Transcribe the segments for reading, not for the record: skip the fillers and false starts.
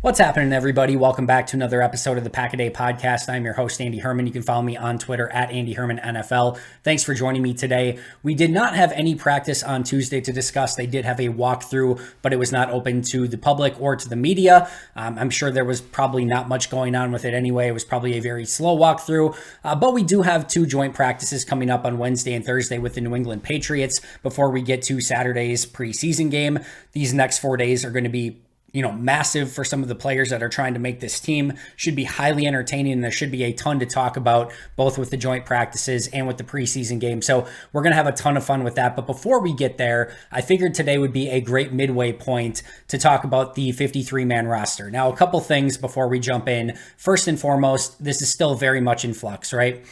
What's happening, everybody? Welcome back to another episode of the Pack a Day podcast. I'm your host, Andy Herman. You can follow me on Twitter at Andy Herman NFL. Thanks for joining me today. We did not have any practice on Tuesday to discuss. They did have a walkthrough, but it was not open to the public or to the media. I'm sure there was probably not much going on with it anyway. It was probably a very slow walkthrough, but we do have two joint practices coming up on Wednesday and Thursday with the New England Patriots before we get to Saturday's preseason game. These next 4 days are going to be massive for some of the players that are trying to make this team. Should be highly entertaining, and there should be a ton to talk about, both with the joint practices and with the preseason game. So we're going to have a ton of fun with that. But before we get there, I figured today would be a great midway point to talk about the 53-man roster. Now, a couple things before we jump in. First and foremost, this is still very much in flux, right?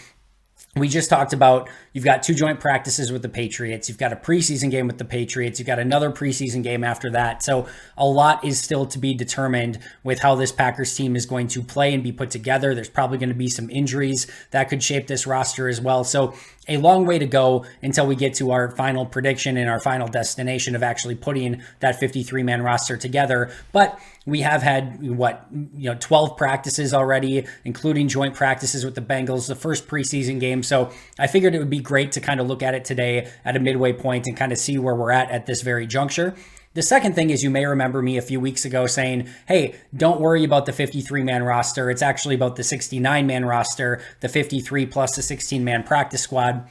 We just talked about you've got two joint practices with the Patriots. You've got a preseason game with the Patriots. You've got another preseason game after that. So a lot is still to be determined with how this Packers team is going to play and be put together. There's probably going to be some injuries that could shape this roster as well. So a long way to go until we get to our final prediction and our final destination of actually putting that 53-man roster together. But we have had 12 practices already, including joint practices with the Bengals, the first preseason game. So I figured it would be great to kind of look at it today at a midway point and kind of see where we're at this very juncture. The second thing is, you may remember me a few weeks ago saying, hey, don't worry about the 53-man roster. It's actually about the 69-man roster, the 53 plus the 16-man practice squad.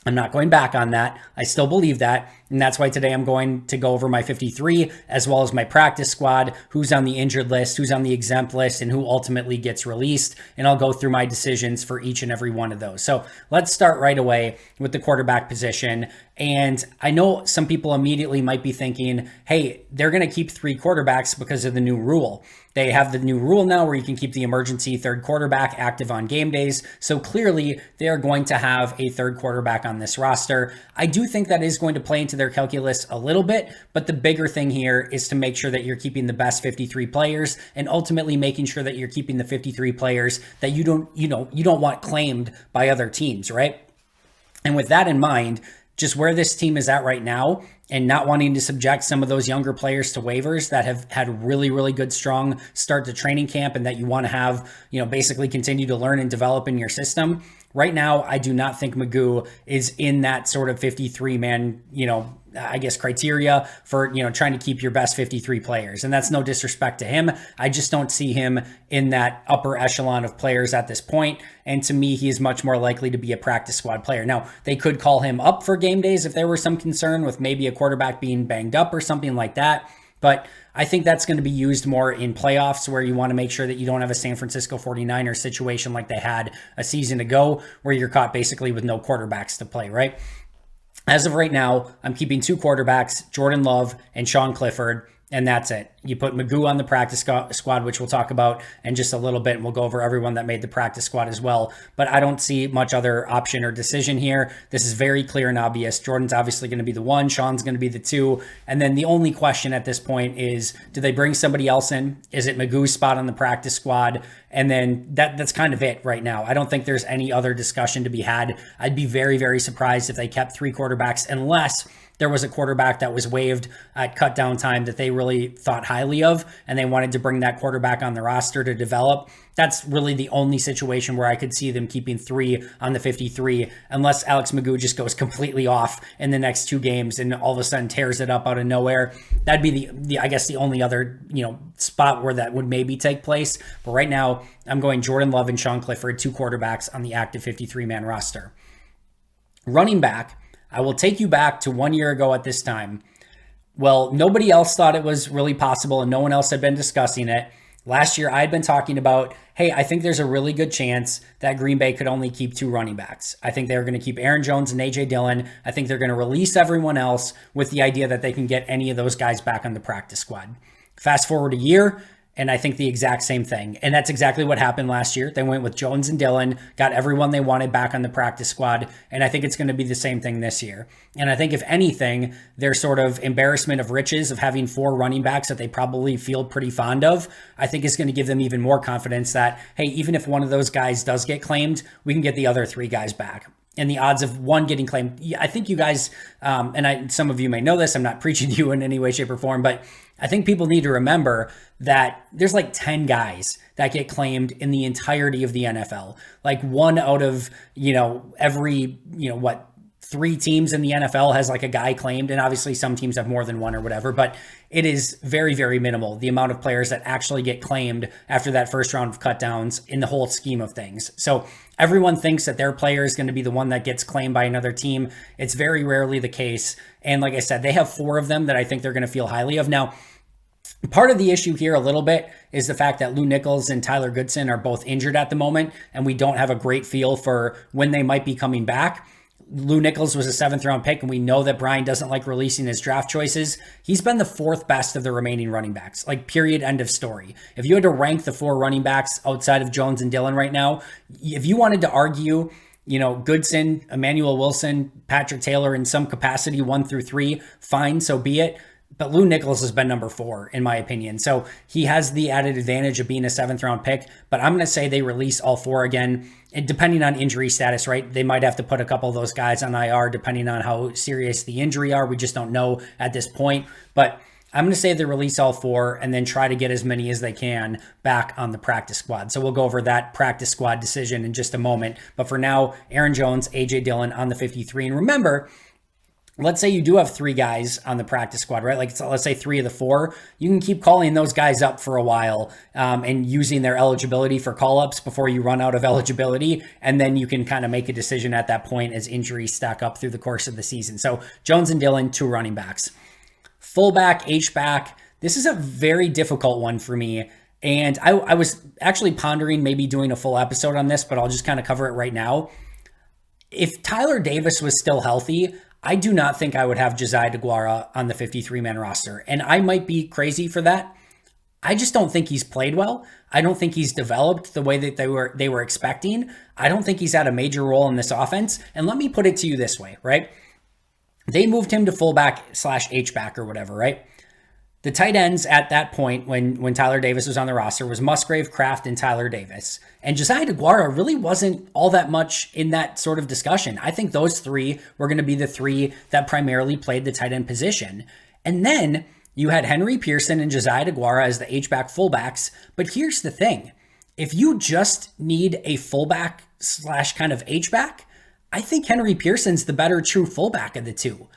I'm not going back on that. I still believe that. And that's why today I'm going to go over my 53 as well as my practice squad, who's on the injured list, who's on the exempt list, and who ultimately gets released. And I'll go through my decisions for each and every one of those. So let's start right away with the quarterback position. And I know some people immediately might be thinking, hey, they're going to keep three quarterbacks because of the new rule. They have the new rule now where you can keep the emergency third quarterback active on game days. So clearly they are going to have a third quarterback on this roster. I do think that is going to play into their calculus a little bit, but the bigger thing here is to make sure that you're keeping the best 53 players and ultimately making sure that you're keeping the 53 players that you don't want claimed by other teams, right? And with that in mind, just where this team is at right now and not wanting to subject some of those younger players to waivers that have had really, really good, strong start to training camp and that you want to have, basically continue to learn and develop in your system. Right now, I do not think Magoo is in that sort of 53-man, criteria for, trying to keep your best 53 players. And that's no disrespect to him. I just don't see him in that upper echelon of players at this point. And to me, he is much more likely to be a practice squad player. Now, they could call him up for game days if there were some concern with maybe a quarterback being banged up or something like that. But I think that's going to be used more in playoffs where you want to make sure that you don't have a San Francisco 49ers situation like they had a season ago where you're caught basically with no quarterbacks to play, right? As of right now, I'm keeping two quarterbacks, Jordan Love and Sean Clifford, and that's it. You put Magoo on the practice squad, which we'll talk about in just a little bit, and we'll go over everyone that made the practice squad as well. But I don't see much other option or decision here. This is very clear and obvious. Jordan's obviously going to be the one. Sean's going to be the two. And then the only question at this point is, do they bring somebody else in? Is it Magoo's spot on the practice squad? And then that's kind of it right now. I don't think there's any other discussion to be had. I'd be very, very surprised if they kept three quarterbacks unless there was a quarterback that was waived at cut down time that they really thought highly of, and they wanted to bring that quarterback on the roster to develop. That's really the only situation where I could see them keeping three on the 53, unless Alex Magoo just goes completely off in the next two games and all of a sudden tears it up out of nowhere. That'd be the only other, spot where that would maybe take place. But right now, I'm going Jordan Love and Sean Clifford, two quarterbacks on the active 53-man roster. Running back, I will take you back to 1 year ago at this time. Well, nobody else thought it was really possible and no one else had been discussing it. Last year, I had been talking about, hey, I think there's a really good chance that Green Bay could only keep two running backs. I think they're going to keep Aaron Jones and A.J. Dillon. I think they're going to release everyone else with the idea that they can get any of those guys back on the practice squad. Fast forward a year, and I think the exact same thing. And that's exactly what happened last year. They went with Jones and Dillon, got everyone they wanted back on the practice squad. And I think it's going to be the same thing this year. And I think if anything, their sort of embarrassment of riches of having four running backs that they probably feel pretty fond of, I think is going to give them even more confidence that, hey, even if one of those guys does get claimed, we can get the other three guys back. and the odds of one getting claimed. I think you guys, some of you may know this, I'm not preaching to you in any way, shape, or form, but I think people need to remember that there's like 10 guys that get claimed in the entirety of the NFL. Like one out of, every, 3 teams in the NFL has like a guy claimed, and obviously some teams have more than one or whatever, but it is very, very minimal, the amount of players that actually get claimed after that first round of cutdowns in the whole scheme of things. So everyone thinks that their player is going to be the one that gets claimed by another team. It's very rarely the case. And like I said, they have 4 of them that I think they're going to feel highly of. Now, part of the issue here a little bit is the fact that Lou Nichols and Tyler Goodson are both injured at the moment, and we don't have a great feel for when they might be coming back. Lou Nichols was a 7th round pick, and we know that Brian doesn't like releasing his draft choices. He's been the 4th best of the remaining running backs, like period, end of story. If you had to rank the 4 running backs outside of Jones and Dillon right now, if you wanted to argue, Goodson, Emmanuel Wilson, Patrick Taylor in some capacity, 1 through 3, fine, so be it. But Lou Nichols has been number 4, in my opinion. So he has the added advantage of being a 7th round pick. But I'm going to say they release all 4 again. And depending on injury status, right? They might have to put a couple of those guys on IR depending on how serious the injury are. We just don't know at this point. But I'm going to say they release all 4 and then try to get as many as they can back on the practice squad. So we'll go over that practice squad decision in just a moment. But for now, Aaron Jones, A.J. Dillon on the 53. And remember, let's say you do have 3 guys on the practice squad, right? Like, let's say 3 of the 4, you can keep calling those guys up for a while and using their eligibility for call-ups before you run out of eligibility. And then you can kind of make a decision at that point as injuries stack up through the course of the season. So Jones and Dillon, 2 running backs. Fullback, H-back. This is a very difficult one for me. And I was actually pondering maybe doing a full episode on this, but I'll just kind of cover it right now. If Tyler Davis was still healthy, I do not think I would have Josiah DeGuara on the 53-man roster. And I might be crazy for that. I just don't think he's played well. I don't think he's developed the way that they were expecting. I don't think he's had a major role in this offense. And let me put it to you this way, right? They moved him to fullback / H-back or whatever, right? The tight ends at that point when Tyler Davis was on the roster was Musgrave, Kraft, and Tyler Davis. And Josiah DeGuara really wasn't all that much in that sort of discussion. I think those 3 were going to be the 3 that primarily played the tight end position. And then you had Henry Pearson and Josiah DeGuara as the H-back fullbacks. But here's the thing. If you just need a fullback / kind of H-back, I think Henry Pearson's the better true fullback of the 2.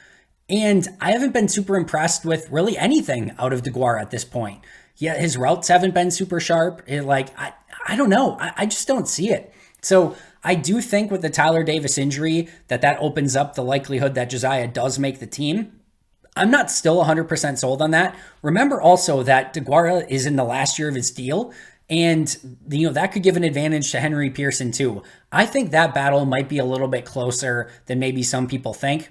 And I haven't been super impressed with really anything out of DeGuara at this point. Yeah, his routes haven't been super sharp. I don't know. I just don't see it. So I do think with the Tyler Davis injury that opens up the likelihood that Josiah does make the team. I'm not still 100% sold on that. Remember also that DeGuara is in the last year of his deal. And, that could give an advantage to Henry Pearson too. I think that battle might be a little bit closer than maybe some people think.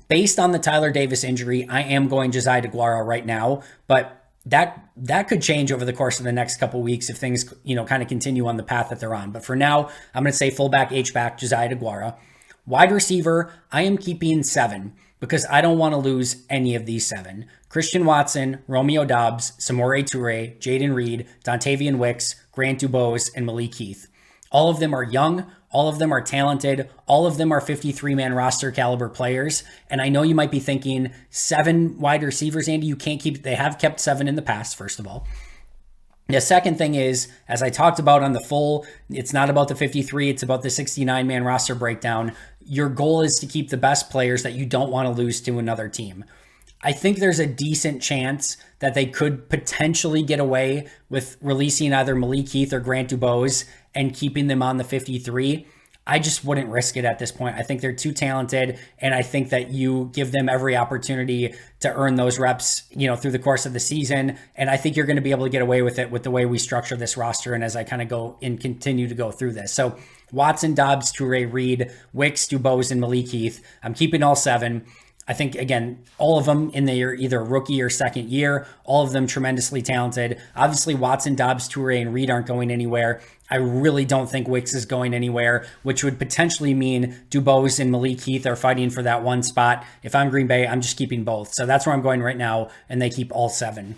Based on the Tyler Davis injury, I am going Josiah DeGuara right now, but that could change over the course of the next couple weeks if things, kind of continue on the path that they're on. But for now, I'm going to say fullback, H-back, Josiah DeGuara. Wide receiver, I am keeping 7 because I don't want to lose any of these 7. Christian Watson, Romeo Doubs, Samori Toure, Jaden Reed, Dontavian Wicks, Grant Dubose, and Malik Heath. All of them are young. All of them are talented. All of them are 53-man roster caliber players. And I know you might be thinking 7 wide receivers, Andy, you can't keep, they have kept 7 in the past, first of all. The second thing is, as I talked about on the full, it's not about the 53, it's about the 69-man roster breakdown. Your goal is to keep the best players that you don't want to lose to another team. I think there's a decent chance that they could potentially get away with releasing either Malik Heath or Grant Dubose and keeping them on the 53. I just wouldn't risk it at this point. I think they're too talented, and I think that you give them every opportunity to earn those reps, through the course of the season. And I think you're going to be able to get away with it with the way we structure this roster and as I kind of go and continue to go through this. So Watson, Dobbs, Toure, Reed, Wicks, Dubose, and Malik Heath. I'm keeping all 7. I think, again, all of them in their either rookie or second year, all of them tremendously talented. Obviously, Watson, Dobbs, Toure, and Reed aren't going anywhere. I really don't think Wicks is going anywhere, which would potentially mean Dubose and Malik Heath are fighting for that 1 spot. If I'm Green Bay, I'm just keeping both. So that's where I'm going right now, and they keep all 7.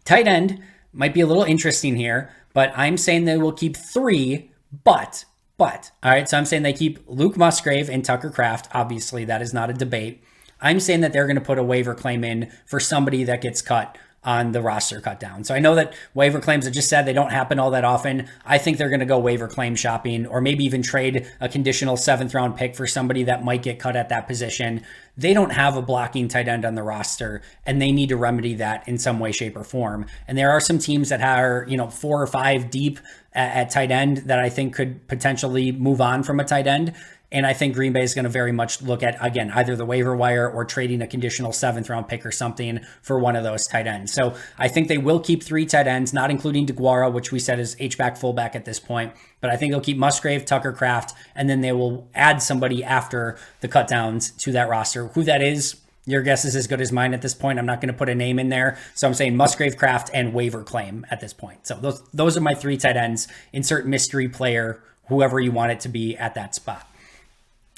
Tight end might be a little interesting here, but I'm saying they will keep 3, but But, all right, so I'm saying they keep Luke Musgrave and Tucker Kraft. Obviously, that is not a debate. I'm saying that they're going to put a waiver claim in for somebody that gets cut on the roster cut down. So I know that waiver claims, I just said, they don't happen all that often. I think they're going to go waiver claim shopping, or maybe even trade a conditional 7th round pick for somebody that might get cut at that position. They don't have a blocking tight end on the roster, and they need to remedy that in some way, shape, or form. And there are some teams that are, 4 or 5 deep at tight end that I think could potentially move on from a tight end. And I think Green Bay is going to very much look at, again, either the waiver wire or trading a conditional 7th round pick or something for one of those tight ends. So I think they will keep 3 tight ends, not including DeGuara, which we said is H-back, fullback at this point. But I think they'll keep Musgrave, Tucker Kraft, and then they will add somebody after the cut downs to that roster. Who that is, your guess is as good as mine at this point. I'm not going to put a name in there. So I'm saying Musgrave, Kraft, and waiver claim at this point. So those are my 3 tight ends. Insert mystery player, whoever you want it to be at that spot.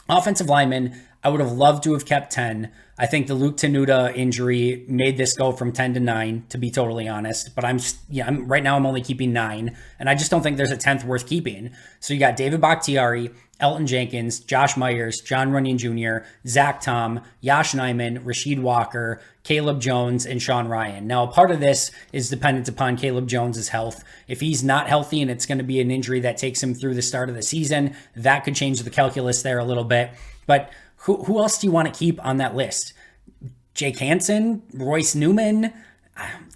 Offensive lineman, I would have loved to have kept 10. I think the Luke Tenuta injury made this go from 10 to 9, to be totally honest. But right now I'm only keeping 9, and I just don't think there's a 10th worth keeping. So you got David Bakhtiari, Elton Jenkins, Josh Myers, John Runyon Jr., Zach Tom, Yash Nyman, Rasheed Walker, Caleb Jones, and Sean Ryan. Now, part of this is dependent upon Caleb Jones's health. If he's not healthy and it's going to be an injury that takes him through the start of the season, that could change the calculus there a little bit. But who else do you want to keep on that list? Jake Hansen, Royce Newman?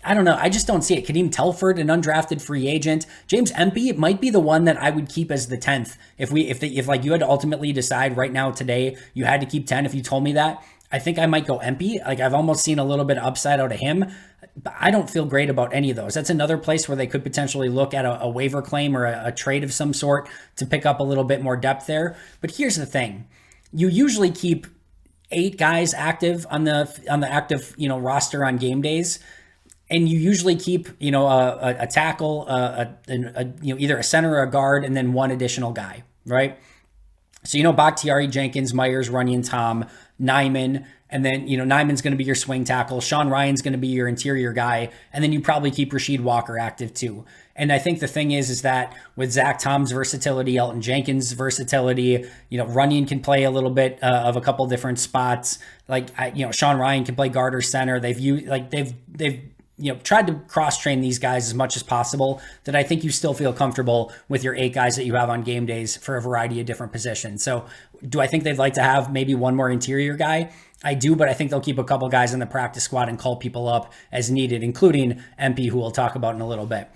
I don't know. I just don't see it. Kadeem Telford, an undrafted free agent. James Empey, it might be the one that I would keep as the 10th. If you had to ultimately decide right now today, you had to keep 10. If you told me that, I think I might go Empey. Like, I've almost seen a little bit of upside out of him, but I don't feel great about any of those. That's another place where they could potentially look at a waiver claim or a trade of some sort to pick up a little bit more depth there. But here's the thing. You usually keep 8 guys active on the active, roster on game days. And you usually keep, a tackle, either a center or a guard, and then 1 additional guy, right? So, Bakhtiari, Jenkins, Myers, Runyon, Tom, Nyman, and then, Nyman's going to be your swing tackle. Sean Ryan's going to be your interior guy. And then you probably keep Rasheed Walker active too. And I think the thing is that with Zach Tom's versatility, Elton Jenkins' versatility, Runyon can play a little bit of a couple different spots. Sean Ryan can play guard or center. They've tried to cross-train these guys as much as possible, that I think you still feel comfortable with your 8 guys that you have on game days for a variety of different positions. So do I think they'd like to have maybe 1 more interior guy? I do, but I think they'll keep a couple guys in the practice squad and call people up as needed, including MP, who we'll talk about in a little bit.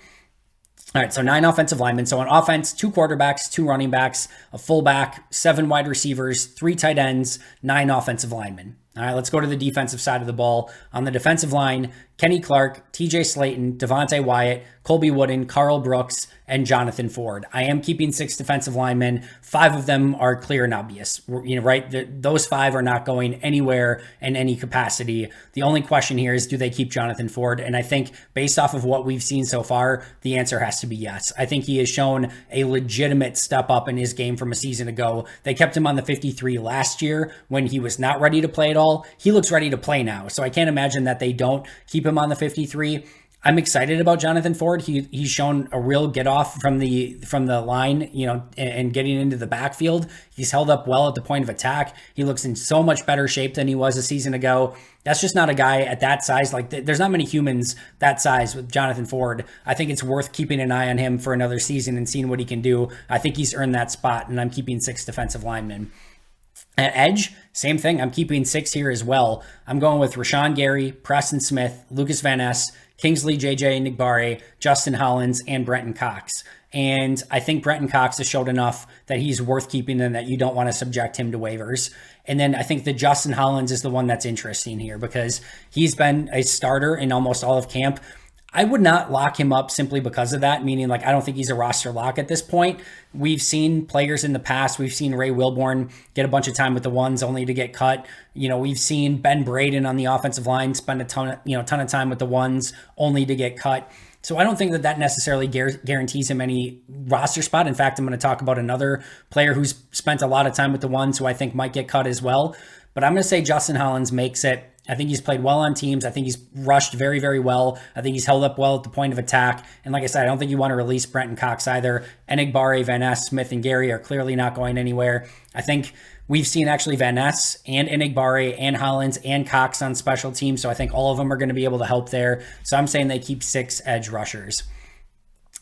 All right, so 9 offensive linemen. So on offense, 2 quarterbacks, 2 running backs, a fullback, 7 wide receivers, 3 tight ends, 9 offensive linemen. All right, let's go to the defensive side of the ball. On the defensive line, Kenny Clark, TJ Slayton, Devontae Wyatt, Colby Wooden, Carl Brooks, and Jonathan Ford. I am keeping 6 defensive linemen. 5 of them are clear and obvious, right? Those 5 are not going anywhere in any capacity. The only question here is, do they keep Jonathan Ford? And I think based off of what we've seen so far, the answer has to be yes. I think he has shown a legitimate step up in his game from a season ago. They kept him on the 53 last year when he was not ready to play at all. He looks ready to play now. So I can't imagine that they don't keep him on the 53. I'm excited about Jonathan Ford. He's shown a real get off from the line, and getting into the backfield. He's held up well at the point of attack. He looks in so much better shape than he was a season ago. That's just not a guy at that size. There's not many humans that size with Jonathan Ford. I think it's worth keeping an eye on him for another season and seeing what he can do. I think he's earned that spot, and I'm keeping 6 defensive linemen. At edge, same thing. I'm keeping 6 here as well. I'm going with Rashawn Gary, Preston Smith, Lucas Van Ness, Kingsley JJ Nigbare, Justin Hollins, and Brenton Cox. And I think Brenton Cox has showed enough that he's worth keeping and that you don't want to subject him to waivers. And then I think the Justin Hollins is the one that's interesting here because he's been a starter in almost all of camp. I would not lock him up simply because of that, meaning I don't think he's a roster lock at this point. We've seen players in the past. We've seen Ray Wilborn get a bunch of time with the ones only to get cut. We've seen Ben Braden on the offensive line spend a ton of time with the ones only to get cut. So I don't think that necessarily guarantees him any roster spot. In fact, I'm going to talk about another player who's spent a lot of time with the ones who I think might get cut as well. But I'm going to say Justin Hollins makes it I think he's played well on teams. I think he's rushed very, very well. I think he's held up well at the point of attack. And like I said, I don't think you want to release Brenton Cox either. Enigbare, Van Ness, Smith, and Gary are clearly not going anywhere. I think we've seen actually Van Ness and Enigbare and Hollins and Cox on special teams. So I think all of them are going to be able to help there. So I'm saying they keep 6 edge rushers.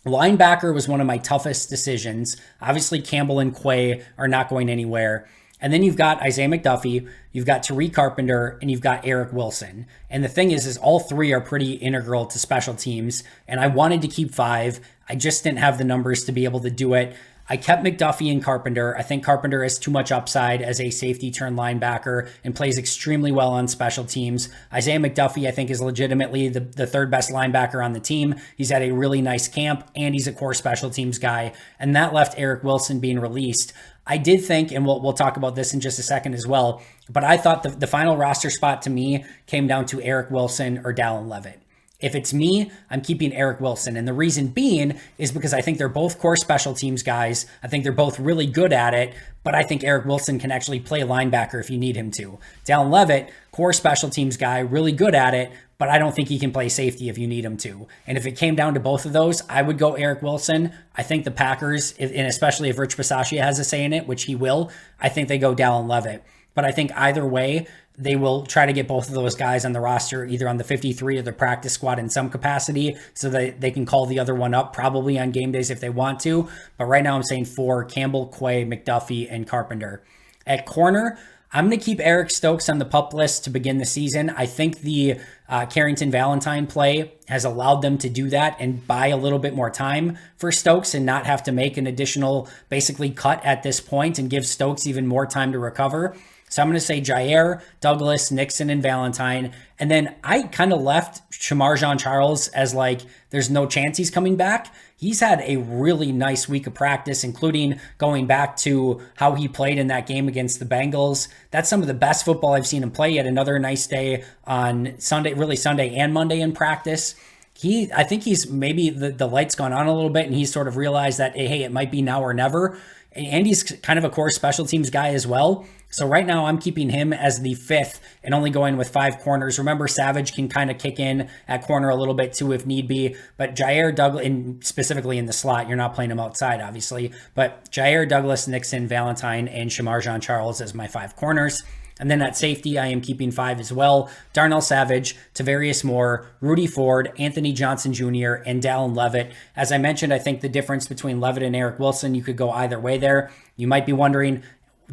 Linebacker was one of my toughest decisions. Obviously, Campbell and Quay are not going anywhere. And then you've got Isaiah McDuffie, you've got Tariq Carpenter, and you've got Eric Wilson. And the thing is all 3 are pretty integral to special teams. And I wanted to keep 5. I just didn't have the numbers to be able to do it. I kept McDuffie and Carpenter. I think Carpenter has too much upside as a safety turn linebacker and plays extremely well on special teams. Isaiah McDuffie, I think, is legitimately the third best linebacker on the team. He's had a really nice camp, and he's a core special teams guy. And that left Eric Wilson being released. I did think, and we'll talk about this in just a second as well, but I thought the final roster spot to me came down to Eric Wilson or Dallin Levitt. If it's me, I'm keeping Eric Wilson. And the reason being is because I think they're both core special teams guys. I think they're both really good at it, but I think Eric Wilson can actually play linebacker if you need him to. Dallin Levitt, core special teams guy, really good at it, but I don't think he can play safety if you need him to. And if it came down to both of those, I would go Eric Wilson. I think the Packers, and especially if Rich Bisaccia has a say in it, which he will, I think they go Dallin Levitt. But I think either way, they will try to get both of those guys on the roster, either on the 53 or the practice squad in some capacity, so that they can call the other one up probably on game days if they want to. But right now I'm saying 4, Campbell, Quay, McDuffie, and Carpenter. At corner, I'm going to keep Eric Stokes on the PUP list to begin the season. I think the Carrington Valentine play has allowed them to do that and buy a little bit more time for Stokes and not have to make an additional basically cut at this point and give Stokes even more time to recover. So I'm going to say Jair, Douglas, Nixon, and Valentine. And then I kind of left Shamar Jean-Charles as like, there's no chance he's coming back. He's had a really nice week of practice, including going back to how he played in that game against the Bengals. That's some of the best football I've seen him play. He had another nice day on Sunday, really Sunday and Monday in practice. I think he's maybe the light's gone on a little bit and he's sort of realized that, hey, it might be now or never. And he's kind of a core special teams guy as well. So right now I'm keeping him as the 5th and only going with 5 corners. Remember, Savage can kind of kick in at corner a little bit too if need be. But Jair Douglas, and specifically in the slot, you're not playing him outside, obviously. But Jair Douglas, Nixon, Valentine, and Shamar Jean-Charles as my 5 corners. And then at safety, I am keeping 5 as well. Darnell Savage, Tavarius Moore, Rudy Ford, Anthony Johnson Jr., and Dallin Levitt. As I mentioned, I think the difference between Levitt and Eric Wilson, you could go either way there. You might be wondering,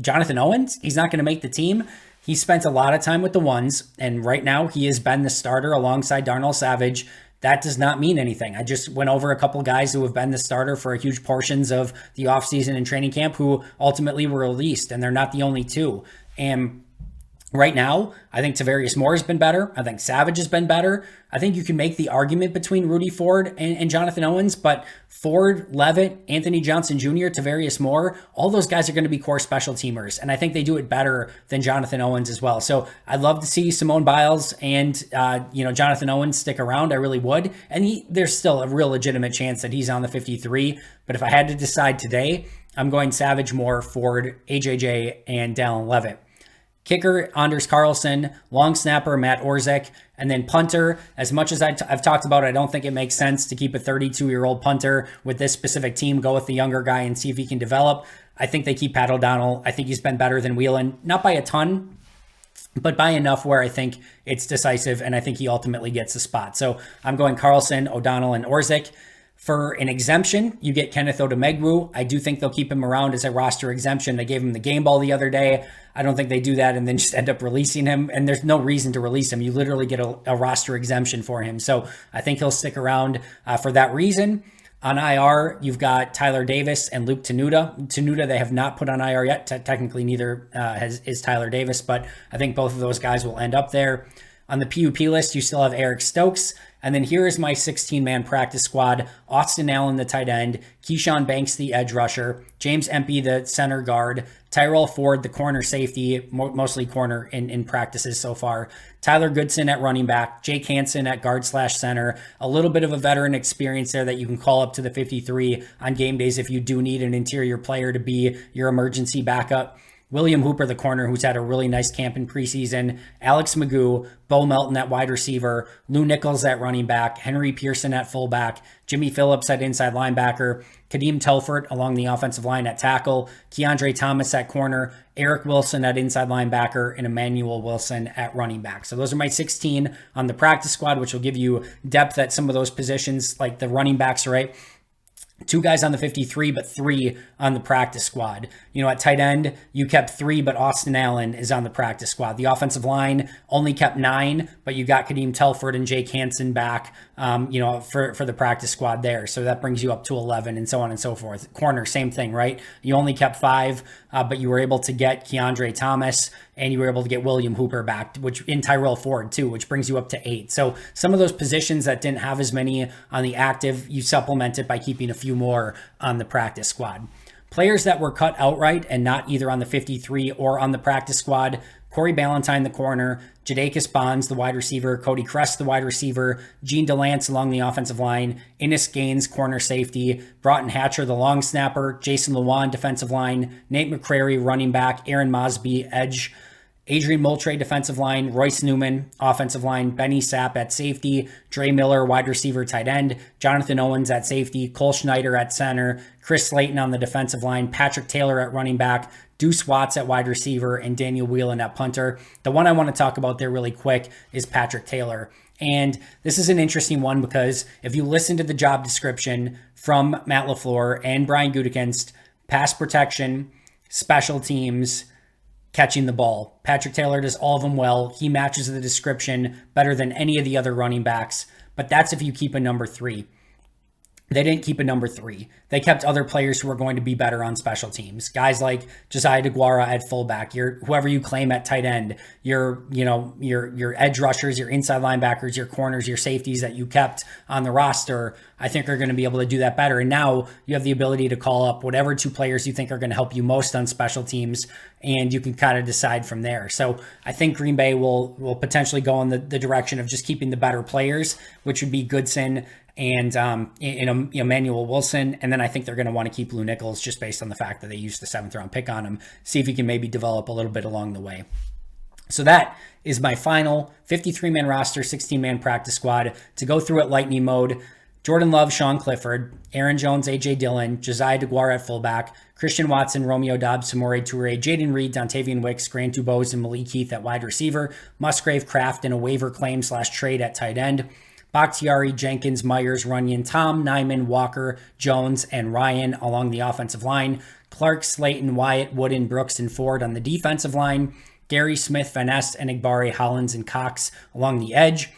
Jonathan Owens, he's not going to make the team. He spent a lot of time with the ones, and right now he has been the starter alongside Darnell Savage. That does not mean anything. I just went over a couple guys who have been the starter for huge portions of the offseason and training camp who ultimately were released, and they're not the only 2. And right now, I think Tavarius Moore has been better. I think Savage has been better. I think you can make the argument between Rudy Ford and Jonathan Owens, but Ford, Levitt, Anthony Johnson Jr., Tavarius Moore, all those guys are going to be core special teamers, and I think they do it better than Jonathan Owens as well. So I'd love to see Simone Biles and Jonathan Owens stick around. I really would, and there's still a real legitimate chance that he's on the 53. But if I had to decide today, I'm going Savage, Moore, Ford, AJJ, and Dallin Levitt. Kicker, Anders Carlson. Long snapper, Matt Orzech. And then punter, as much as I've talked about it, I don't think it makes sense to keep a 32-year-old punter with this specific team. Go with the younger guy and see if he can develop. I think they keep Pat O'Donnell. I think he's been better than Whelan. Not by a ton, but by enough where I think it's decisive, and I think he ultimately gets the spot. So I'm going Carlson, O'Donnell, and Orzech. For an exemption, you get Kenneth Odumegwu. I do think they'll keep him around as a roster exemption. They gave him the game ball the other day. I don't think they do that and then just end up releasing him. And there's no reason to release him. You literally get a roster exemption for him. So I think he'll stick around for that reason. On IR, you've got Tyler Davis and Luke Tenuta. Tenuta, they have not put on IR yet. Technically, neither is Tyler Davis, but I think both of those guys will end up there. On the PUP list, you still have Eric Stokes. And then here is my 16-man practice squad. Austin Allen, the tight end. Keyshawn Banks, the edge rusher. James Empey, the center guard. Tyrell Ford, the corner safety, mostly corner in practices so far. Tyler Goodson at running back. Jake Hansen at guard/center. A little bit of a veteran experience there that you can call up to the 53 on game days if you do need an interior player to be your emergency backup. William Hooper, the corner, who's had a really nice camp in preseason, Alex Magoo, Bo Melton at wide receiver, Lou Nichols at running back, Henry Pearson at fullback, Jimmy Phillips at inside linebacker, Kadeem Telfort along the offensive line at tackle, Keandre Thomas at corner, Eric Wilson at inside linebacker, and Emmanuel Wilson at running back. So those are my 16 on the practice squad, which will give you depth at some of those positions, like the running backs, right? 2 guys on the 53, but 3 on the practice squad. At tight end, you kept 3, but Austin Allen is on the practice squad. The offensive line only kept 9, but you got Kadeem Telfort and Jake Hansen back, for the practice squad there. So that brings you up to 11 and so on and so forth. Corner, same thing, right? You only kept 5, but you were able to get Keandre Thomas and you were able to get William Hooper back, which in Tyrell Ford too, which brings you up to 8. So some of those positions that didn't have as many on the active, you supplement it by keeping a few more on the practice squad. Players that were cut outright and not either on the 53 or on the practice squad: Corey Ballantyne, the corner, Jadakius Bonds, the wide receiver, Cody Crest, the wide receiver, Gene DeLance along the offensive line, Innis Gaines, corner safety, Broughton Hatcher, the long snapper, Jason Lewan, defensive line, Nate McCrary, running back, Aaron Mosby, edge, Adrian Moultrie, defensive line, Royce Newman, offensive line, Benny Sapp at safety, Dre Miller, wide receiver, tight end, Jonathan Owens at safety, Cole Schneider at center, Chris Slayton on the defensive line, Patrick Taylor at running back, Deuce Watts at wide receiver, and Daniel Whelan at punter. The one I want to talk about there really quick is Patrick Taylor. And this is an interesting one because if you listen to the job description from Matt LaFleur and Brian Gutekunst, pass protection, special teams, catching the ball, Patrick Taylor does all of them well. He matches the description better than any of the other running backs, but that's if you keep a number 3. They didn't keep a number 3. They kept other players who are going to be better on special teams. Guys like Josiah DeGuara at fullback, whoever you claim at tight end, your edge rushers, your inside linebackers, your corners, your safeties that you kept on the roster, I think are going to be able to do that better. And now you have the ability to call up whatever 2 players you think are going to help you most on special teams, and you can kind of decide from there. So I think Green Bay will potentially go in the direction of just keeping the better players, which would be Goodson and Emmanuel Wilson. And then I think they're going to want to keep Lou Nichols just based on the fact that they used the 7th round pick on him, see if he can maybe develop a little bit along the way. So that is my final 53-man roster, 16-man practice squad. To go through it lightning mode: Jordan Love, Sean Clifford, Aaron Jones, A.J. Dillon, Josiah DeGuara at fullback, Christian Watson, Romeo Doubs, Samori Toure, Jaden Reed, Dontavian Wicks, Grant Dubose, and Malik Heath at wide receiver, Musgrave, Kraft, and a waiver claim / trade at tight end, Bakhtiari, Jenkins, Myers, Runyon, Tom, Nyman, Walker, Jones, and Ryan along the offensive line, Clark, Slayton, Wyatt, Wooden, Brooks, and Ford on the defensive line, Gary, Smith, Van Ness, Enigbari, Hollins, and Cox along the edge.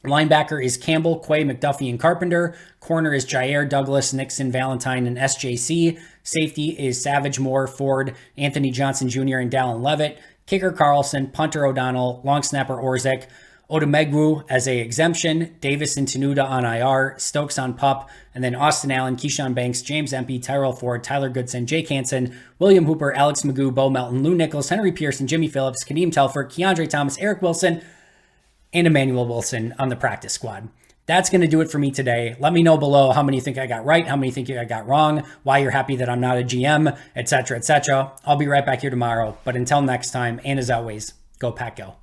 Linebacker is Campbell, Quay, McDuffie, and Carpenter. Corner is Jair, Douglas, Nixon, Valentine, and SJC. Safety is Savage, Moore, Ford, Anthony Johnson Jr., and Dallin Levitt. Kicker Carlson, punter O'Donnell, long snapper Orzik, Odumegwu as a exemption, Davis and Tenuta on IR, Stokes on PUP, and then Austin Allen, Keyshawn Banks, James Empey, Tyrell Ford, Tyler Goodson, Jake Hansen, William Hooper, Alex Magoo, Bo Melton, Lou Nichols, Henry Pearson, Jimmy Phillips, Kadeem Telfort, Keandre Thomas, Eric Wilson, and Emmanuel Wilson on the practice squad. That's going to do it for me today. Let me know below how many you think I got right, how many you think I got wrong, why you're happy that I'm not a GM, etc., etc. I'll be right back here tomorrow. But until next time, and as always, go Pack Go.